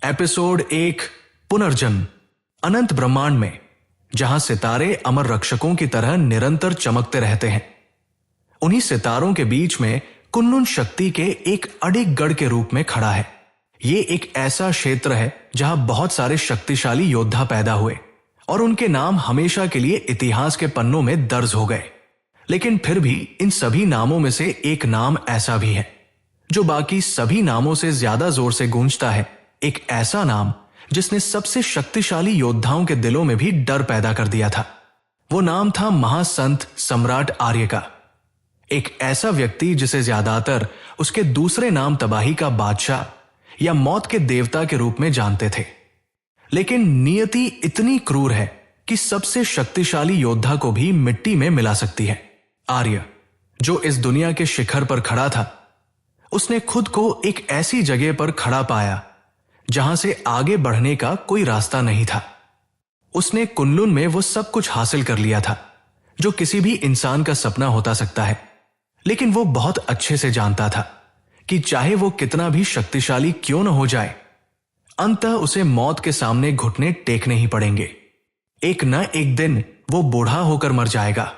Episode 1 पुनर्जन्म। अनंत ब्रह्मांड में जहां सितारे अमर रक्षकों की तरह निरंतर चमकते रहते हैं, उन्हीं सितारों के बीच में कुनलुन शक्ति के एक अडिग गढ़ के रूप में खड़ा है। ये एक ऐसा क्षेत्र है जहां बहुत सारे शक्तिशाली योद्धा पैदा हुए और उनके नाम हमेशा के लिए इतिहास के पन्नों में दर्ज हो गए। लेकिन फिर भी इन सभी नामों में से एक नाम ऐसा भी है जो बाकी सभी नामों से ज्यादा जोर से गूंजता है। एक ऐसा नाम जिसने सबसे शक्तिशाली योद्धाओं के दिलों में भी डर पैदा कर दिया था। वो नाम था महासंत सम्राट आर्य का। एक ऐसा व्यक्ति जिसे ज्यादातर उसके दूसरे नाम तबाही का बादशाह या मौत के देवता के रूप में जानते थे। लेकिन नियति इतनी क्रूर है कि सबसे शक्तिशाली योद्धा को भी मिट्टी में मिला सकती है। आर्य, जो इस दुनिया के शिखर पर खड़ा था, उसने खुद को एक ऐसी जगह पर खड़ा पाया जहां से आगे बढ़ने का कोई रास्ता नहीं था। उसने कुनलुन में वो सब कुछ हासिल कर लिया था जो किसी भी इंसान का सपना होता सकता है। लेकिन वो बहुत अच्छे से जानता था कि चाहे वो कितना भी शक्तिशाली क्यों न हो जाए, अंततः उसे मौत के सामने घुटने टेकने ही पड़ेंगे। एक न एक दिन वो बूढ़ा होकर मर जाएगा,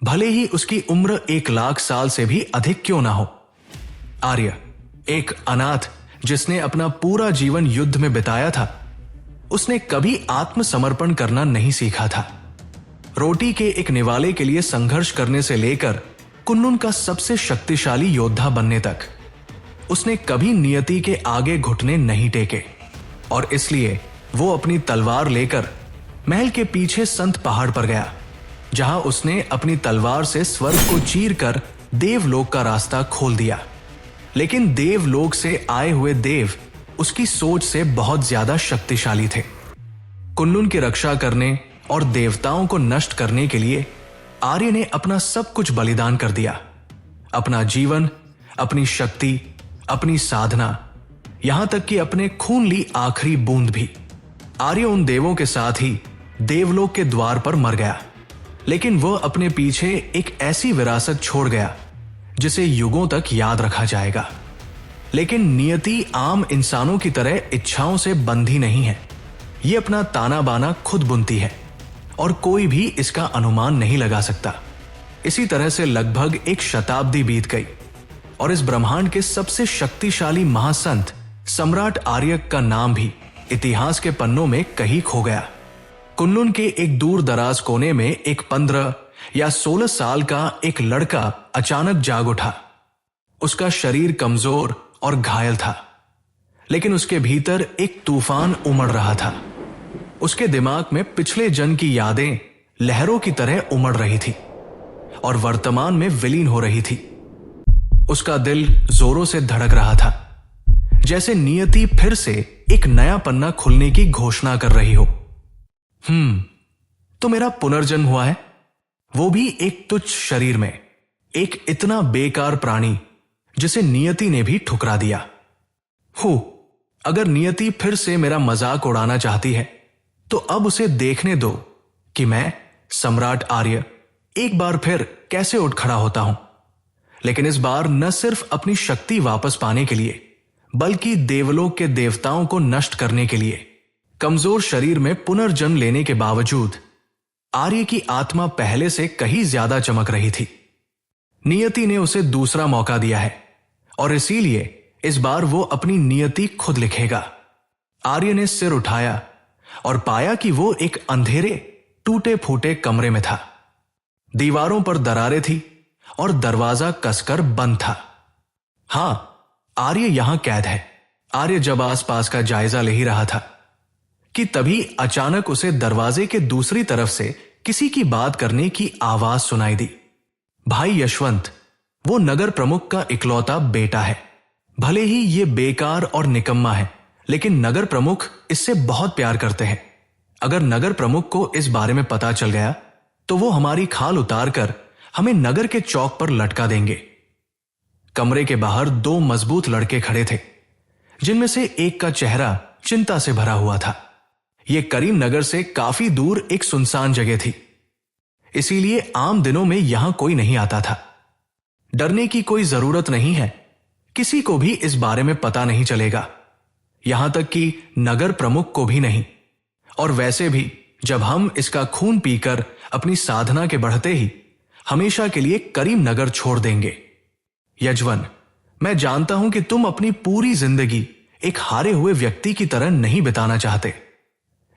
भले ही उसकी उम्र 1,00,000 साल से भी अधिक क्यों ना हो। आर्य, एक अनाथ जिसने अपना पूरा जीवन युद्ध में बिताया था, उसने कभी आत्मसमर्पण करना नहीं सीखा था। रोटी के एक निवाले के लिए संघर्ष करने से लेकर कुनलुन का सबसे शक्तिशाली योद्धा बनने तक उसने कभी नियति के आगे घुटने नहीं टेके। और इसलिए वो अपनी तलवार लेकर महल के पीछे संत पहाड़ पर गया, जहां उसने अपनी तलवार से स्वर्ग को चीरकर देवलोक का रास्ता खोल दिया। लेकिन देवलोक से आए हुए देव उसकी सोच से बहुत ज्यादा शक्तिशाली थे। कुनलुन की रक्षा करने और देवताओं को नष्ट करने के लिए आर्य ने अपना सब कुछ बलिदान कर दिया। अपना जीवन, अपनी शक्ति, अपनी साधना, यहां तक कि अपने खून ली आखिरी बूंद भी। आर्य उन देवों के साथ ही देवलोक के द्वार पर मर गया। लेकिन वह अपने पीछे एक ऐसी विरासत छोड़ गया जिसे युगों तक याद रखा जाएगा। लेकिन नियति आम इंसानों की तरह इच्छाओं से बंधी नहीं है। ये अपना ताना बाना खुद बुनती है और कोई भी इसका अनुमान नहीं लगा सकता। इसी तरह से लगभग 1 शताब्दी बीत गई और इस ब्रह्मांड के सबसे शक्तिशाली महासंत सम्राट आर्य का नाम भी इतिहास के पन्नों में कहीं खो गया। कुनलुन के एक दूर दराज कोने में एक 15 या 16 साल का एक लड़का अचानक जाग उठा। उसका शरीर कमजोर और घायल था, लेकिन उसके भीतर एक तूफान उमड़ रहा था। उसके दिमाग में पिछले जन्म की यादें लहरों की तरह उमड़ रही थी और वर्तमान में विलीन हो रही थी। उसका दिल जोरों से धड़क रहा था, जैसे नियति फिर से एक नया पन्ना खुलने की घोषणा कर रही हो। तो मेरा पुनर्जन्म हुआ है, वो भी एक तुच्छ शरीर में, एक इतना बेकार प्राणी जिसे नियति ने भी ठुकरा दिया। अगर नियति फिर से मेरा मजाक उड़ाना चाहती है तो अब उसे देखने दो कि मैं सम्राट आर्य एक बार फिर कैसे उठ खड़ा होता हूं। लेकिन इस बार न सिर्फ अपनी शक्ति वापस पाने के लिए, बल्कि देवलोक के देवताओं को नष्ट करने के लिए। कमजोर शरीर में पुनर्जन्म लेने के बावजूद आर्य की आत्मा पहले से कहीं ज्यादा चमक रही थी। नियति ने उसे दूसरा मौका दिया है और इसीलिए इस बार वो अपनी नियति खुद लिखेगा। आर्य ने सिर उठाया और पाया कि वो एक अंधेरे टूटे फूटे कमरे में था। दीवारों पर दरारें थी और दरवाजा कसकर बंद था। हां, आर्य यहां कैद है। आर्य जब आसपास का जायजा ले ही रहा था कि तभी अचानक उसे दरवाजे के दूसरी तरफ से किसी की बात करने की आवाज सुनाई दी। भाई यशवंत, वो नगर प्रमुख का इकलौता बेटा है। भले ही ये बेकार और निकम्मा है, लेकिन नगर प्रमुख इससे बहुत प्यार करते हैं। अगर नगर प्रमुख को इस बारे में पता चल गया तो वो हमारी खाल उतारकर हमें नगर के चौक पर लटका देंगे। कमरे के बाहर 2 मजबूत लड़के खड़े थे, जिनमें से एक का चेहरा चिंता से भरा हुआ था। यह करीम नगर से काफी दूर एक सुनसान जगह थी, इसीलिए आम दिनों में यहां कोई नहीं आता था। डरने की कोई जरूरत नहीं है, किसी को भी इस बारे में पता नहीं चलेगा। यहां तक कि नगर प्रमुख को भी नहीं। और वैसे भी जब हम इसका खून पीकर अपनी साधना के बढ़ते ही हमेशा के लिए करीम नगर छोड़ देंगे। यजवन, मैं जानता हूं कि तुम अपनी पूरी जिंदगी एक हारे हुए व्यक्ति की तरह नहीं बिताना चाहते।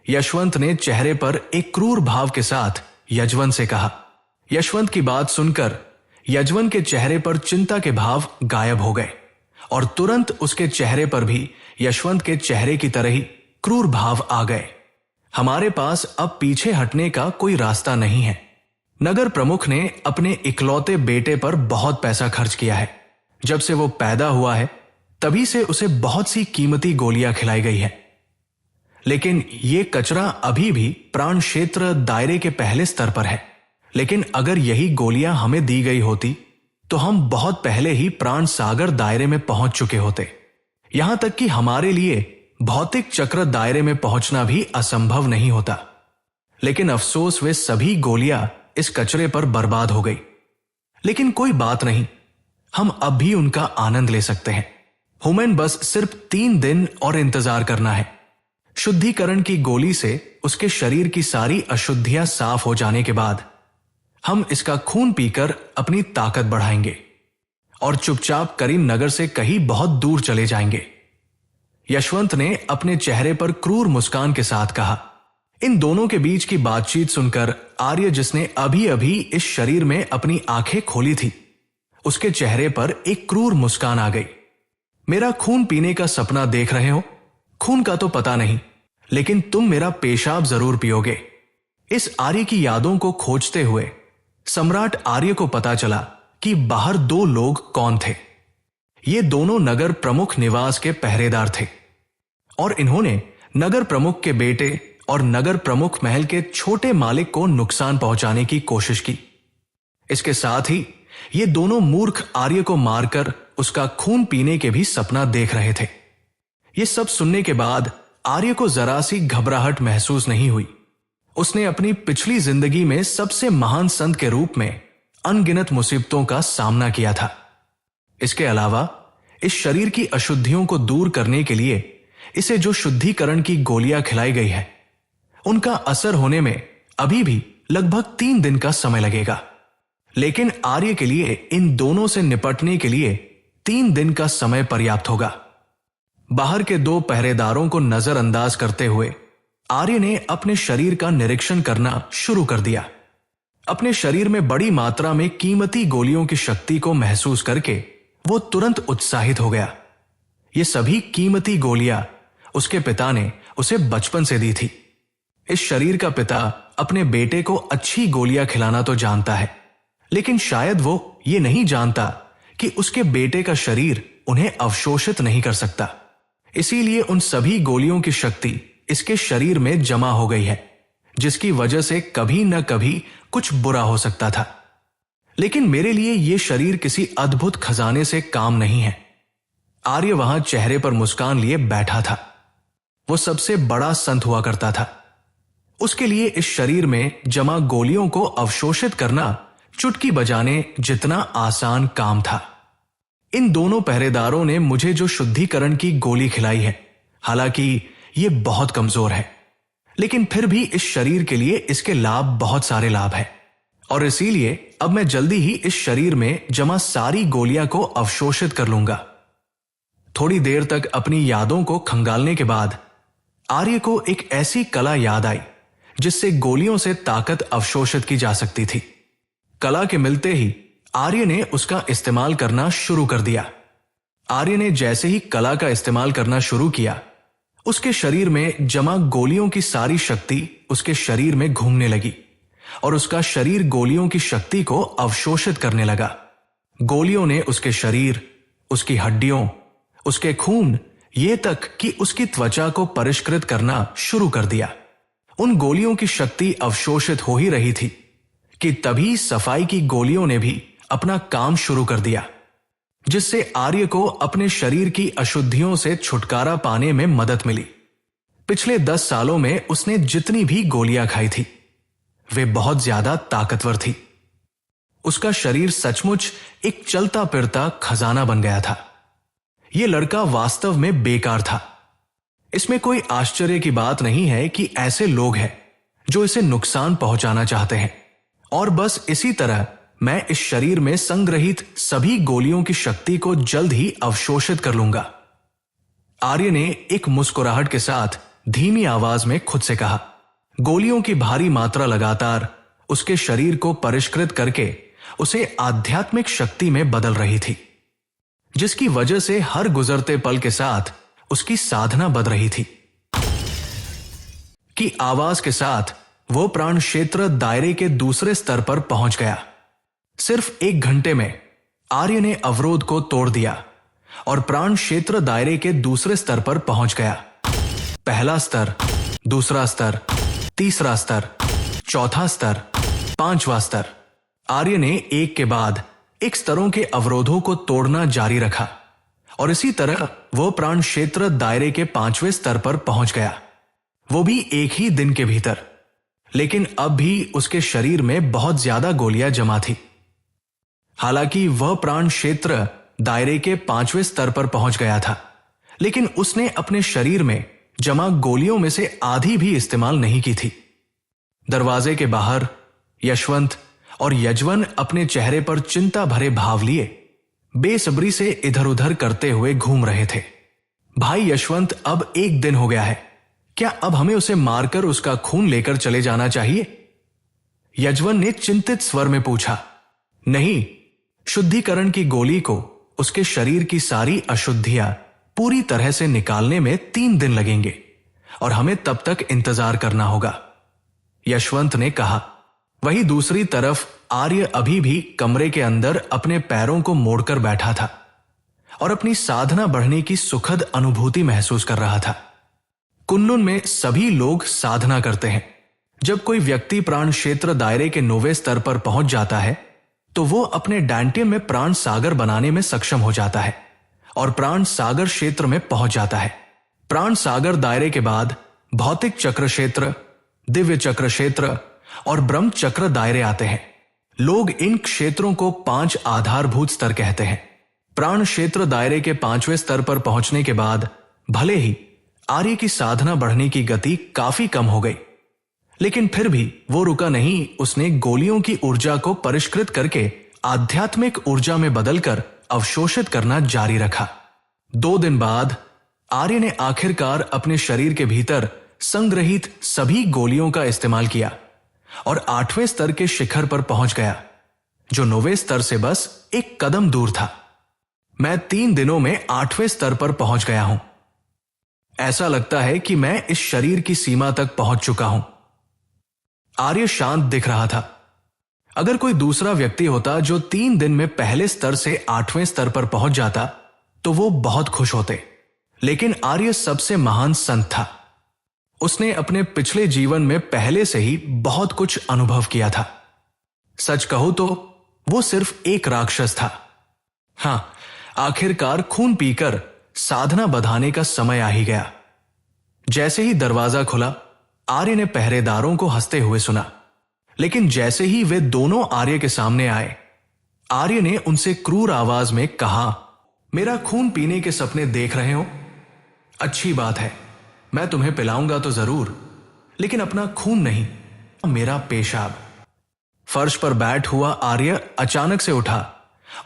यशवंत ने चेहरे पर एक क्रूर भाव के साथ यजवन से कहा। यशवंत की बात सुनकर यजवन के चेहरे पर चिंता के भाव गायब हो गए और तुरंत उसके चेहरे पर भी यशवंत के चेहरे की तरह ही क्रूर भाव आ गए। हमारे पास अब पीछे हटने का कोई रास्ता नहीं है। नगर प्रमुख ने अपने इकलौते बेटे पर बहुत पैसा खर्च किया है। जब से वो पैदा हुआ है तभी से उसे बहुत सी कीमती गोलियां खिलाई गई है। लेकिन ये कचरा अभी भी प्राण क्षेत्र दायरे के पहले स्तर पर है। लेकिन अगर यही गोलियां हमें दी गई होती तो हम बहुत पहले ही प्राण सागर दायरे में पहुंच चुके होते। यहां तक कि हमारे लिए भौतिक चक्र दायरे में पहुंचना भी असंभव नहीं होता। लेकिन अफसोस वे सभी गोलियां इस कचरे पर बर्बाद हो गई। लेकिन कोई बात नहीं, हम अब भी उनका आनंद ले सकते हैं। हुमैन बस सिर्फ 3 दिन और इंतजार करना है। शुद्धिकरण की गोली से उसके शरीर की सारी अशुद्धियां साफ हो जाने के बाद हम इसका खून पीकर अपनी ताकत बढ़ाएंगे और चुपचाप करीम नगर से कहीं बहुत दूर चले जाएंगे। यशवंत ने अपने चेहरे पर क्रूर मुस्कान के साथ कहा। इन दोनों के बीच की बातचीत सुनकर आर्य, जिसने अभी अभी इस शरीर में अपनी आंखें खोली थी, उसके चेहरे पर एक क्रूर मुस्कान आ गई। मेरा खून पीने का सपना देख रहे हो? खून का तो पता नहीं, लेकिन तुम मेरा पेशाब जरूर पियोगे। इस आर्य की यादों को खोजते हुए सम्राट आर्य को पता चला कि बाहर 2 लोग कौन थे। ये दोनों नगर प्रमुख निवास के पहरेदार थे और इन्होंने नगर प्रमुख के बेटे और नगर प्रमुख महल के छोटे मालिक को नुकसान पहुंचाने की कोशिश की। इसके साथ ही ये दोनों मूर्ख आर्य को मारकर उसका खून पीने के भी सपना देख रहे थे। ये सब सुनने के बाद आर्य को जरा सी घबराहट महसूस नहीं हुई। उसने अपनी पिछली जिंदगी में सबसे महान संत के रूप में अनगिनत मुसीबतों का सामना किया था। इसके अलावा इस शरीर की अशुद्धियों को दूर करने के लिए इसे जो शुद्धिकरण की गोलियां खिलाई गई है, उनका असर होने में अभी भी लगभग 3 दिन का समय लगेगा। लेकिन आर्य के लिए इन दोनों से निपटने के लिए 3 दिन का समय पर्याप्त होगा। बाहर के 2 पहरेदारों को नजरअंदाज करते हुए आर्य ने अपने शरीर का निरीक्षण करना शुरू कर दिया। अपने शरीर में बड़ी मात्रा में कीमती गोलियों की शक्ति को महसूस करके वो तुरंत उत्साहित हो गया। ये सभी कीमती गोलियां उसके पिता ने उसे बचपन से दी थी। इस शरीर का पिता अपने बेटे को अच्छी गोलियां खिलाना तो जानता है, लेकिन शायद वो ये नहीं जानता कि उसके बेटे का शरीर उन्हें अवशोषित नहीं कर सकता। इसीलिए उन सभी गोलियों की शक्ति इसके शरीर में जमा हो गई है, जिसकी वजह से कभी न कभी कुछ बुरा हो सकता था। लेकिन मेरे लिए यह शरीर किसी अद्भुत खजाने से काम नहीं है। आर्य वहां चेहरे पर मुस्कान लिए बैठा था। वो सबसे बड़ा संत हुआ करता था। उसके लिए इस शरीर में जमा गोलियों को अवशोषित करना चुटकी बजाने जितना आसान काम था। इन दोनों पहरेदारों ने मुझे जो शुद्धिकरण की गोली खिलाई है, हालांकि ये बहुत कमजोर है, लेकिन फिर भी इस शरीर के लिए इसके लाभ, बहुत सारे लाभ हैं। और इसीलिए अब मैं जल्दी ही इस शरीर में जमा सारी गोलियां को अवशोषित कर लूंगा। थोड़ी देर तक अपनी यादों को खंगालने के बाद आर्य को एक ऐसी कला याद आई जिससे गोलियों से ताकत अवशोषित की जा सकती थी। कला के मिलते ही आर्य ने उसका इस्तेमाल करना शुरू कर दिया। आर्य ने जैसे ही कला का इस्तेमाल करना शुरू किया, उसके शरीर में जमा गोलियों की सारी शक्ति उसके शरीर में घूमने लगी और उसका शरीर गोलियों की शक्ति को अवशोषित करने लगा। गोलियों ने उसके शरीर, उसकी हड्डियों, उसके खून, ये तक कि उसकी त्वचा को परिष्कृत करना शुरू कर दिया। उन गोलियों की शक्ति अवशोषित हो ही रही थी कि तभी सफाई की गोलियों ने भी अपना काम शुरू कर दिया, जिससे आर्य को अपने शरीर की अशुद्धियों से छुटकारा पाने में मदद मिली। पिछले 10 सालों में उसने जितनी भी गोलियां खाई थी, वे बहुत ज्यादा ताकतवर थी। उसका शरीर सचमुच एक चलता फिरता खजाना बन गया था। यह लड़का वास्तव में बेकार था। इसमें कोई आश्चर्य की बात नहीं है कि ऐसे लोग हैं जो इसे नुकसान पहुंचाना चाहते हैं, और बस इसी तरह मैं इस शरीर में संग्रहित सभी गोलियों की शक्ति को जल्द ही अवशोषित कर लूंगा। आर्य ने एक मुस्कुराहट के साथ धीमी आवाज में खुद से कहा। गोलियों की भारी मात्रा लगातार उसके शरीर को परिष्कृत करके उसे आध्यात्मिक शक्ति में बदल रही थी, जिसकी वजह से हर गुजरते पल के साथ उसकी साधना बढ़ रही थी। की आवाज के साथ वो प्राण क्षेत्र दायरे के दूसरे स्तर पर पहुंच गया। सिर्फ 1 घंटे में आर्य ने अवरोध को तोड़ दिया और प्राण क्षेत्र दायरे के दूसरे स्तर पर पहुंच गया। पहला स्तर, दूसरा स्तर, तीसरा स्तर, चौथा स्तर, 5वां स्तर। आर्य ने एक के बाद एक स्तरों के अवरोधों को तोड़ना जारी रखा और इसी तरह वो प्राण क्षेत्र दायरे के 5वें स्तर पर पहुंच गया, वो भी एक ही दिन के भीतर। लेकिन अब भी उसके शरीर में बहुत ज्यादा गोलियां जमा थी। हालांकि वह प्राण क्षेत्र दायरे के 5वें स्तर पर पहुंच गया था, लेकिन उसने अपने शरीर में जमा गोलियों में से आधी भी इस्तेमाल नहीं की थी। दरवाजे के बाहर यशवंत और यजवन अपने चेहरे पर चिंता भरे भाव लिए बेसब्री से इधर उधर करते हुए घूम रहे थे। भाई यशवंत, अब 1 दिन हो गया है, क्या अब हमें उसे मारकर उसका खून लेकर चले जाना चाहिए? यजवन ने चिंतित स्वर में पूछा। नहीं, शुद्धिकरण की गोली को उसके शरीर की सारी अशुद्धियां पूरी तरह से निकालने में 3 दिन लगेंगे और हमें तब तक इंतजार करना होगा, यशवंत ने कहा। वहीं दूसरी तरफ आर्य अभी भी कमरे के अंदर अपने पैरों को मोड़कर बैठा था और अपनी साधना बढ़ने की सुखद अनुभूति महसूस कर रहा था। कुनलुन में सभी लोग साधना करते हैं। जब कोई व्यक्ति प्राण क्षेत्र दायरे के 9वें स्तर पर पहुंच जाता है तो वो अपने डैंटियम में प्राण सागर बनाने में सक्षम हो जाता है और प्राण सागर क्षेत्र में पहुंच जाता है। प्राण सागर दायरे के बाद भौतिक चक्र क्षेत्र, दिव्य चक्र क्षेत्र और ब्रह्म चक्र दायरे आते हैं। लोग इन क्षेत्रों को 5 आधारभूत स्तर कहते हैं। प्राण क्षेत्र दायरे के 5वें स्तर पर पहुंचने के बाद भले ही आर्य की साधना बढ़ने की गति काफी कम हो गई, लेकिन फिर भी वो रुका नहीं। उसने गोलियों की ऊर्जा को परिष्कृत करके आध्यात्मिक ऊर्जा में बदलकर अवशोषित करना जारी रखा। 2 दिन बाद आर्य ने आखिरकार अपने शरीर के भीतर संग्रहित सभी गोलियों का इस्तेमाल किया और 8वें स्तर के शिखर पर पहुंच गया, जो 9वें स्तर से बस एक कदम दूर था। मैं 3 दिनों में 8वें स्तर पर पहुंच गया हूं। ऐसा लगता है कि मैं इस शरीर की सीमा तक पहुंच चुका हूं। आर्य शांत दिख रहा था। अगर कोई दूसरा व्यक्ति होता जो 3 दिन में पहले स्तर से 8वें स्तर पर पहुंच जाता तो वो बहुत खुश होते, लेकिन आर्य सबसे महान संत था। उसने अपने पिछले जीवन में पहले से ही बहुत कुछ अनुभव किया था। सच कहूं तो वो सिर्फ एक राक्षस था। हां, आखिरकार खून पीकर साधना बढ़ाने का समय आ ही गया। जैसे ही दरवाजा खुला, आर्य ने पहरेदारों को हंसते हुए सुना, लेकिन जैसे ही वे दोनों आर्य के सामने आए, आर्य ने उनसे क्रूर आवाज में कहा, मेरा खून पीने के सपने देख रहे हो? अच्छी बात है, मैं तुम्हें पिलाऊंगा तो जरूर, लेकिन अपना खून नहीं, मेरा पेशाब। फर्श पर बैठ हुआ आर्य अचानक से उठा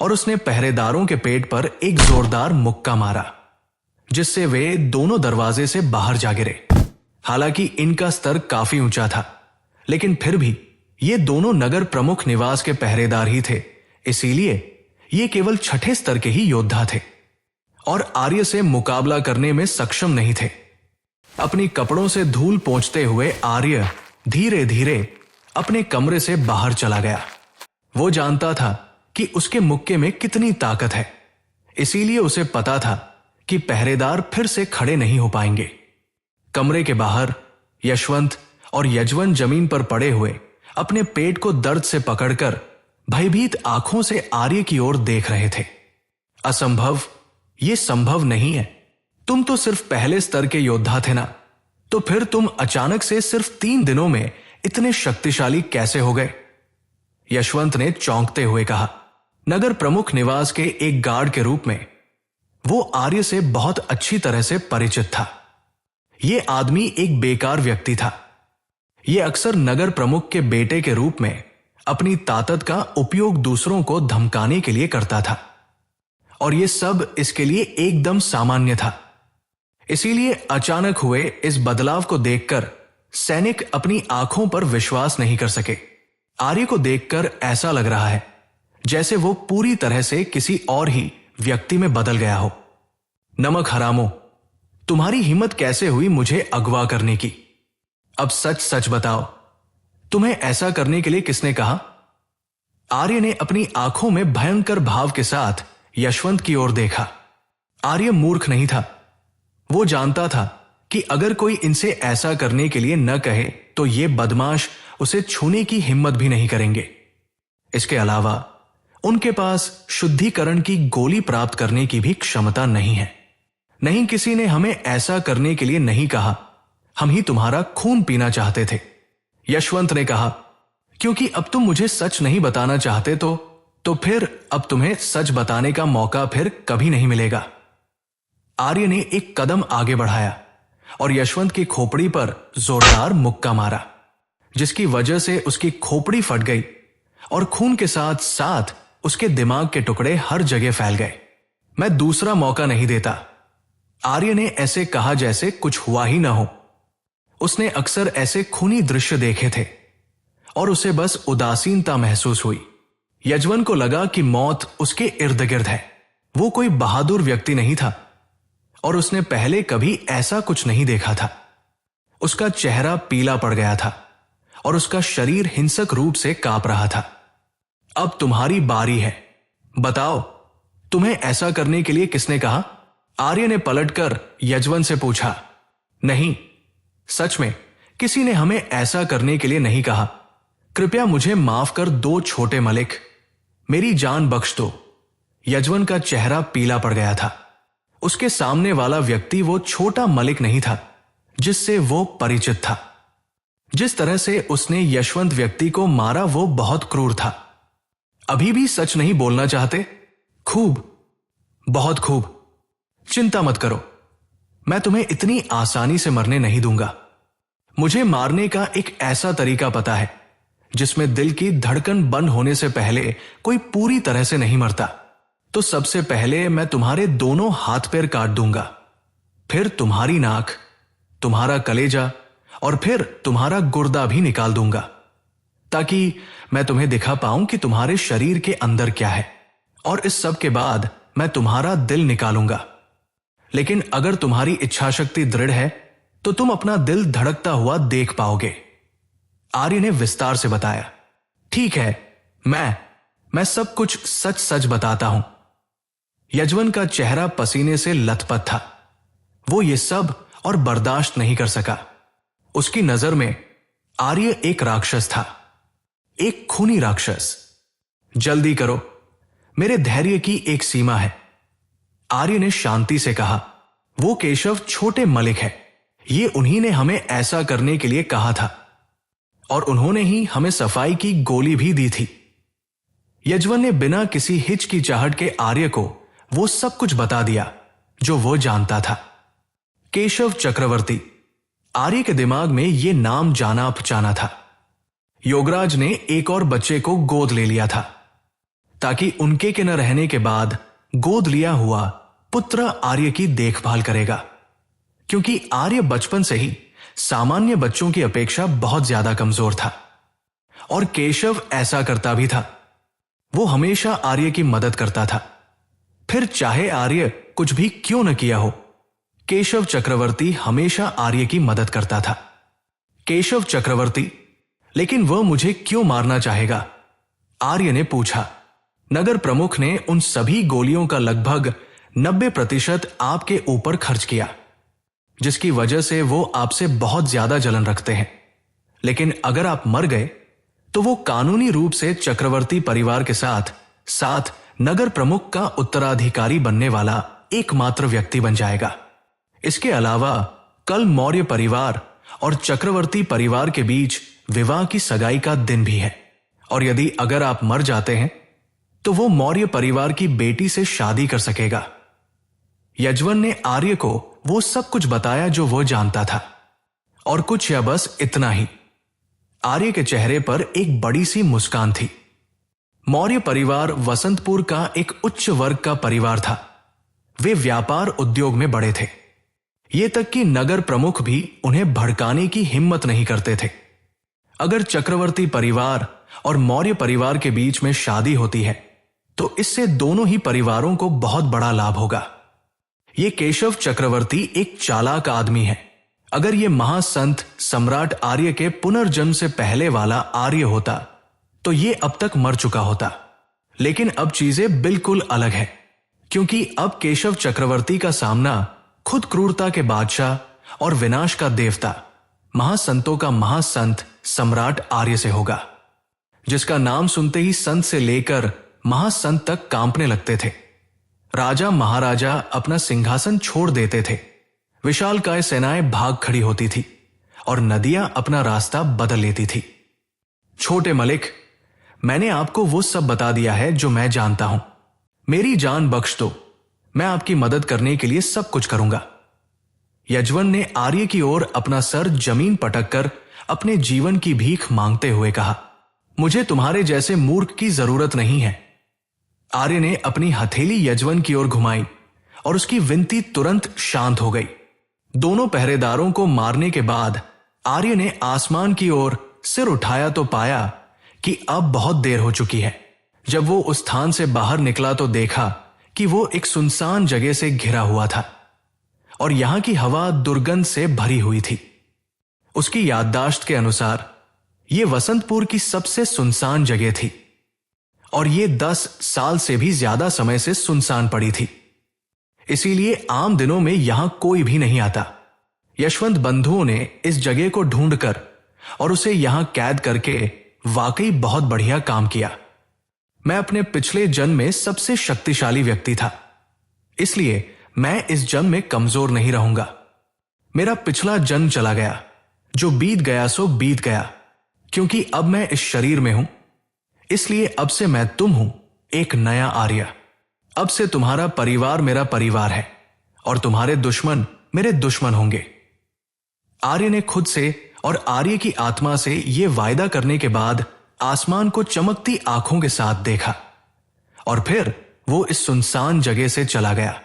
और उसने पहरेदारों के पेट पर एक जोरदार मुक्का मारा, जिससे वे दोनों दरवाजे से बाहर जा गिरे। हालांकि इनका स्तर काफी ऊंचा था, लेकिन फिर भी ये दोनों नगर प्रमुख निवास के पहरेदार ही थे, इसीलिए ये केवल 6ठे स्तर के ही योद्धा थे और आर्य से मुकाबला करने में सक्षम नहीं थे। अपनी कपड़ों से धूल पोंछते हुए आर्य धीरे धीरे अपने कमरे से बाहर चला गया। वो जानता था कि उसके मुक्के में कितनी ताकत है, इसीलिए उसे पता था कि पहरेदार फिर से खड़े नहीं हो पाएंगे। कमरे के बाहर यशवंत और यजवन जमीन पर पड़े हुए अपने पेट को दर्द से पकड़कर भयभीत आंखों से आर्य की ओर देख रहे थे। असंभव, यह संभव नहीं है। तुम तो सिर्फ पहले स्तर के योद्धा थे ना, तो फिर तुम अचानक से सिर्फ 3 दिनों में इतने शक्तिशाली कैसे हो गए? यशवंत ने चौंकते हुए कहा। नगर प्रमुख निवास के एक गार्ड के रूप में वो आर्य से बहुत अच्छी तरह से परिचित था। ये आदमी एक बेकार व्यक्ति था। ये अक्सर नगर प्रमुख के बेटे के रूप में अपनी ताकत का उपयोग दूसरों को धमकाने के लिए करता था, और ये सब इसके लिए एकदम सामान्य था। इसीलिए अचानक हुए इस बदलाव को देखकर सैनिक अपनी आंखों पर विश्वास नहीं कर सके। आर्य को देखकर ऐसा लग रहा है जैसे वो पूरी तरह से किसी और ही व्यक्ति में बदल गया हो। नमक हरामो, तुम्हारी हिम्मत कैसे हुई मुझे अगवा करने की? अब सच सच बताओ, तुम्हें ऐसा करने के लिए किसने कहा? आर्य ने अपनी आंखों में भयंकर भाव के साथ यशवंत की ओर देखा। आर्य मूर्ख नहीं था। वो जानता था कि अगर कोई इनसे ऐसा करने के लिए न कहे तो ये बदमाश उसे छूने की हिम्मत भी नहीं करेंगे। इसके अलावा उनके पास शुद्धिकरण की गोली प्राप्त करने की भी क्षमता नहीं है। नहीं, किसी ने हमें ऐसा करने के लिए नहीं कहा, हम ही तुम्हारा खून पीना चाहते थे। यशवंत ने कहा, क्योंकि अब तुम मुझे सच नहीं बताना चाहते तो फिर अब तुम्हें सच बताने का मौका फिर कभी नहीं मिलेगा। आर्य ने एक कदम आगे बढ़ाया और यशवंत की खोपड़ी पर जोरदार मुक्का मारा, जिसकी वजह से उसकी खोपड़ी फट गई और खून के साथ साथ उसके दिमाग के टुकड़े हर जगह फैल गए। मैं दूसरा मौका नहीं देता। आर्य ने ऐसे कहा जैसे कुछ हुआ ही ना हो। उसने अक्सर ऐसे खूनी दृश्य देखे थे और उसे बस उदासीनता महसूस हुई। यजवन को लगा कि मौत उसके इर्द गिर्द है। वो कोई बहादुर व्यक्ति नहीं था और उसने पहले कभी ऐसा कुछ नहीं देखा था। उसका चेहरा पीला पड़ गया था और उसका शरीर हिंसक रूप से कांप रहा था। अब तुम्हारी बारी है, बताओ तुम्हें ऐसा करने के लिए किसने कहा? आर्य ने पलटकर यजवन से पूछा। नहीं, सच में किसी ने हमें ऐसा करने के लिए नहीं कहा। कृपया मुझे माफ कर दो छोटे मलिक, मेरी जान बख्श दो। यजवन का चेहरा पीला पड़ गया था। उसके सामने वाला व्यक्ति वो छोटा मलिक नहीं था जिससे वो परिचित था। जिस तरह से उसने यशवंत व्यक्ति को मारा वो बहुत क्रूर था। अभी भी सच नहीं बोलना चाहते? खूब, बहुत खूब। चिंता मत करो, मैं तुम्हें इतनी आसानी से मरने नहीं दूंगा। मुझे मारने का एक ऐसा तरीका पता है जिसमें दिल की धड़कन बंद होने से पहले कोई पूरी तरह से नहीं मरता। तो सबसे पहले मैं तुम्हारे दोनों हाथ पैर काट दूंगा, फिर तुम्हारी नाक, तुम्हारा कलेजा और फिर तुम्हारा गुर्दा भी निकाल दूंगा, ताकि मैं तुम्हें दिखा पाऊं कि तुम्हारे शरीर के अंदर क्या है। और इस सब के बाद मैं तुम्हारा दिल निकालूंगा। लेकिन अगर तुम्हारी इच्छा शक्ति दृढ़ है तो तुम अपना दिल धड़कता हुआ देख पाओगे। आर्य ने विस्तार से बताया। ठीक है, मैं सब कुछ सच सच बताता हूं। यजवन का चेहरा पसीने से लथपथ था। वो ये सब और बर्दाश्त नहीं कर सका। उसकी नजर में आर्य एक राक्षस था, एक खूनी राक्षस। जल्दी करो, मेरे धैर्य की एक सीमा है, आर्य ने शांति से कहा। वो केशव छोटे मलिक है। ये उन्हीं ने हमें ऐसा करने के लिए कहा था और उन्होंने ही हमें सफाई की गोली भी दी थी। यजवन ने बिना किसी हिचकिचाहट के आर्य को वो सब कुछ बता दिया जो वो जानता था। केशव चक्रवर्ती। आर्य के दिमाग में ये नाम जाना पहचाना था। योगराज ने एक और बच्चे को गोद ले लिया था ताकि उनके के न रहने के बाद गोद लिया हुआ पुत्र आर्य की देखभाल करेगा, क्योंकि आर्य बचपन से ही सामान्य बच्चों की अपेक्षा बहुत ज्यादा कमजोर था। और केशव ऐसा करता भी था। वो हमेशा आर्य की मदद करता था, फिर चाहे आर्य कुछ भी क्यों न किया हो। केशव चक्रवर्ती हमेशा आर्य की मदद करता था। केशव चक्रवर्ती, लेकिन वह मुझे क्यों मारना चाहेगा? आर्य ने पूछा। नगर प्रमुख ने उन सभी गोलियों का लगभग 90% आपके ऊपर खर्च किया, जिसकी वजह से वो आपसे बहुत ज्यादा जलन रखते हैं। लेकिन अगर आप मर गए तो वो कानूनी रूप से चक्रवर्ती परिवार के साथ साथ नगर प्रमुख का उत्तराधिकारी बनने वाला एकमात्र व्यक्ति बन जाएगा। इसके अलावा कल मौर्य परिवार और चक्रवर्ती परिवार के बीच विवाह की सगाई का दिन भी है, और यदि अगर आप मर जाते हैं तो वो मौर्य परिवार की बेटी से शादी कर सकेगा। यजवन ने आर्य को वो सब कुछ बताया जो वो जानता था, और कुछ या बस इतना ही। आर्य के चेहरे पर एक बड़ी सी मुस्कान थी। मौर्य परिवार वसंतपुर का एक उच्च वर्ग का परिवार था। वे व्यापार उद्योग में बड़े थे। ये तक कि नगर प्रमुख भी उन्हें भड़काने की हिम्मत नहीं करते थे। अगर चक्रवर्ती परिवार और मौर्य परिवार के बीच में शादी होती है तो इससे दोनों ही परिवारों को बहुत बड़ा लाभ होगा। ये केशव चक्रवर्ती एक चालाक आदमी है। अगर ये महासंत सम्राट आर्य के पुनर्जन्म से पहले वाला आर्य होता तो ये अब तक मर चुका होता। लेकिन अब चीजें बिल्कुल अलग है, क्योंकि अब केशव चक्रवर्ती का सामना खुद क्रूरता के बादशाह और विनाश का देवता, महासंतों का महासंत सम्राट आर्य से होगा, जिसका नाम सुनते ही संत से लेकर महासंत तक कांपने लगते थे। राजा महाराजा अपना सिंहासन छोड़ देते थे, विशालकाय सेनाएं भाग खड़ी होती थी और नदियां अपना रास्ता बदल लेती थी। छोटे मलिक, मैंने आपको वो सब बता दिया है जो मैं जानता हूं। मेरी जान बख्श दो, मैं आपकी मदद करने के लिए सब कुछ करूंगा। यजवन ने आर्य की ओर अपना सर जमीन पटक कर अपने जीवन की भीख मांगते हुए कहा, मुझे तुम्हारे जैसे मूर्ख की जरूरत नहीं है। आर्य ने अपनी हथेली यजवन की ओर घुमाई और उसकी विनती तुरंत शांत हो गई। दोनों पहरेदारों को मारने के बाद आर्य ने आसमान की ओर सिर उठाया तो पाया कि अब बहुत देर हो चुकी है। जब वो उस स्थान से बाहर निकला तो देखा कि वो एक सुनसान जगह से घिरा हुआ था और यहां की हवा दुर्गंध से भरी हुई थी। उसकी याददाश्त के अनुसार यह वसंतपुर की सबसे सुनसान जगह थी और ये 10 साल से भी ज्यादा समय से सुनसान पड़ी थी। इसीलिए आम दिनों में यहां कोई भी नहीं आता। यशवंत बंधुओं ने इस जगह को ढूंढकर और उसे यहां कैद करके वाकई बहुत बढ़िया काम किया। मैं अपने पिछले जन्म में सबसे शक्तिशाली व्यक्ति था, इसलिए मैं इस जन्म में कमजोर नहीं रहूंगा। मेरा पिछला जन्म चला गया, जो बीत गया सो बीत गया, क्योंकि अब मैं इस शरीर में हूं। इसलिए अब से मैं तुम हूं, एक नया आर्य। अब से तुम्हारा परिवार मेरा परिवार है और तुम्हारे दुश्मन मेरे दुश्मन होंगे। आर्य ने खुद से और आर्य की आत्मा से यह वायदा करने के बाद आसमान को चमकती आंखों के साथ देखा और फिर वो इस सुनसान जगह से चला गया।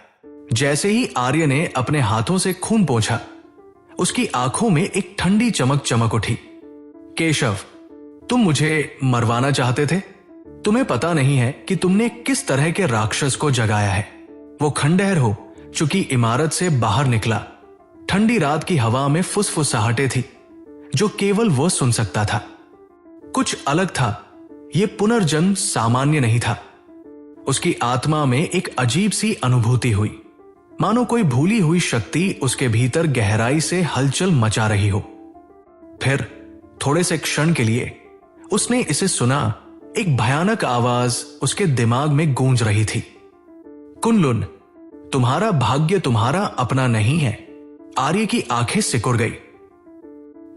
जैसे ही आर्य ने अपने हाथों से खून पोंछा, उसकी आंखों में एक ठंडी चमक चमक उठी। केशव, तुम मुझे मरवाना चाहते थे। तुम्हें पता नहीं है कि तुमने किस तरह के राक्षस को जगाया है। वो खंडहर हो चुकी इमारत से बाहर निकला। ठंडी रात की हवा में फुसफुसाहटें थी जो केवल वो सुन सकता था। कुछ अलग था। ये पुनर्जन्म सामान्य नहीं था। उसकी आत्मा में एक अजीब सी अनुभूति हुई, मानो कोई भूली हुई शक्ति उसके भीतर गहराई से हलचल मचा रही हो। फिर थोड़े से क्षण के लिए उसने इसे सुना। एक भयानक आवाज उसके दिमाग में गूंज रही थी, कुनलुन, तुम्हारा भाग्य तुम्हारा अपना नहीं है। आर्य की आंखें सिकुड़ गई।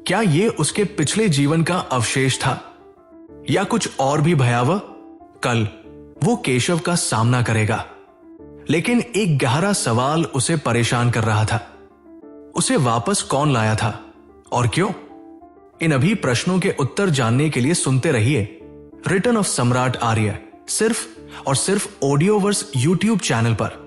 क्या यह उसके पिछले जीवन का अवशेष था या कुछ और भी भयावह? कल वो केशव का सामना करेगा, लेकिन एक गहरा सवाल उसे परेशान कर रहा था। उसे वापस कौन लाया था और क्यों? इन अभी प्रश्नों के उत्तर जानने के लिए सुनते रहिए रिटर्न ऑफ सम्राट आर्य, सिर्फ और सिर्फ ऑडियोवर्स यूट्यूब चैनल पर।